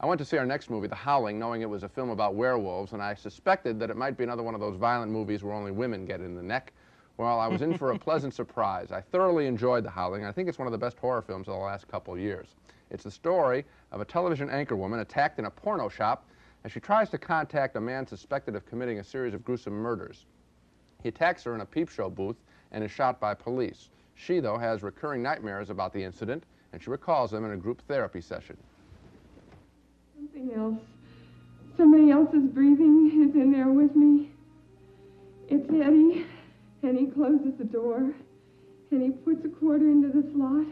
I went to see our next movie, The Howling, knowing it was a film about werewolves, and I suspected that it might be another one of those violent movies where only women get in the neck. Well, I was in for a pleasant surprise. I thoroughly enjoyed The Howling. I think it's one of the best horror films of the last couple of years. It's the story of a television anchorwoman attacked in a porno shop as she tries to contact a man suspected of committing a series of gruesome murders. He attacks her in a peep show booth and is shot by police. She, though, has recurring nightmares about the incident, and she recalls them in a group therapy session. Something else. Somebody else's breathing is in there with me. It's Eddie, and he closes the door, and he puts a quarter into the slot,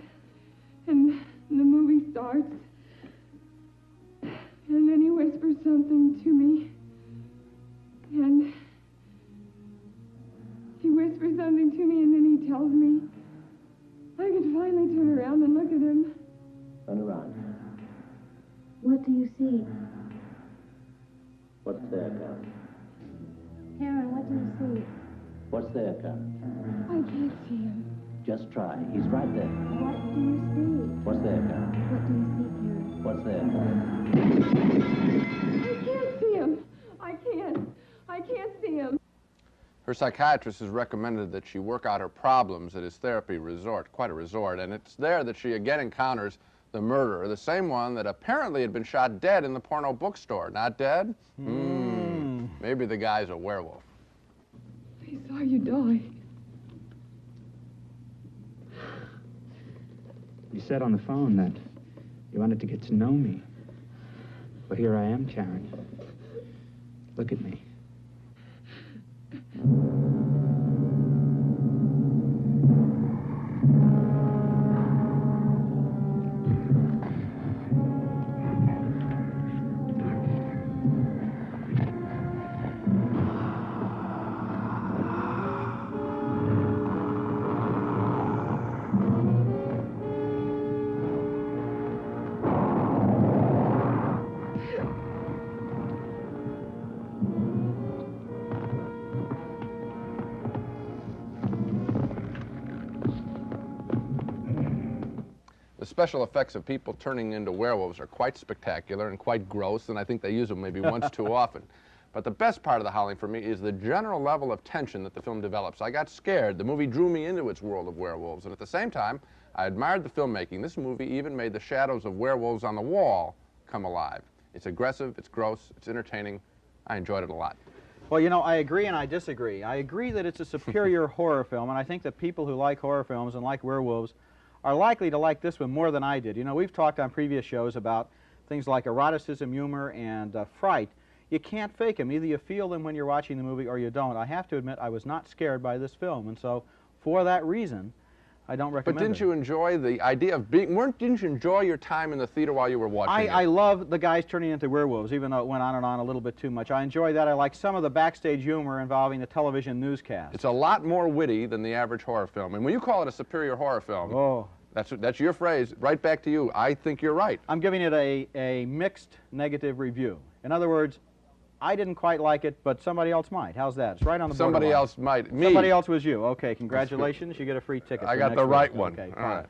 and the movie starts. And then he whispers something to me, and he whispers something to me, and then he tells me I can finally turn around and look at him. Turn around. What do you see? What's there, Karen? Karen, what do you see? What's there, Karen? I can't see him. Just try. He's right there. What do you see? What's there, Karen? What do you see, Karen? What's there, Karen? I can't see him. I can't see him. Her psychiatrist has recommended that she work out her problems at his therapy resort, quite a resort, and it's there that she again encounters the murderer, the same one that apparently had been shot dead in the porno bookstore. Not dead? Maybe the guy's a werewolf. I saw you die. You said on the phone that you wanted to get to know me. Well, here I am, Karen. Look at me. The special effects of people turning into werewolves are quite spectacular and quite gross, and I think they use them maybe once too often. But the best part of The Howling for me is the general level of tension that the film develops. I got scared. The movie drew me into its world of werewolves, and at the same time, I admired the filmmaking. This movie even made the shadows of werewolves on the wall come alive. It's aggressive, it's gross, it's entertaining. I enjoyed it a lot. Well, you know, I agree and I disagree. I agree that it's a superior horror film, and I think that people who like horror films and like werewolves are likely to like this one more than I did. You know, we've talked on previous shows about things like eroticism, humor, and fright. You can't fake them. Either you feel them when you're watching the movie or you don't. I have to admit I was not scared by this film, and so for that reason, I don't recommend it. But didn't you enjoy the idea of being, didn't you enjoy your time in the theater while you were watching it? I love the guys turning into werewolves, even though it went on and on a little bit too much. I enjoy that. I like some of the backstage humor involving the television newscast. It's a lot more witty than the average horror film. And when you call it a superior horror film, that's your phrase, right back to you. I think you're right. I'm giving it a mixed negative review. In other words, I didn't quite like it, but somebody else might. How's that? It's right on the borderline. Somebody else might. Me. Somebody else was you. Okay, congratulations. You get a free ticket. I got the right one. Okay, all right.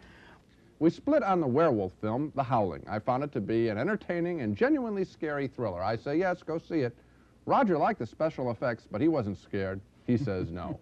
We split on the werewolf film, The Howling. I found it to be an entertaining and genuinely scary thriller. I say yes, go see it. Roger liked the special effects, but he wasn't scared. He says no.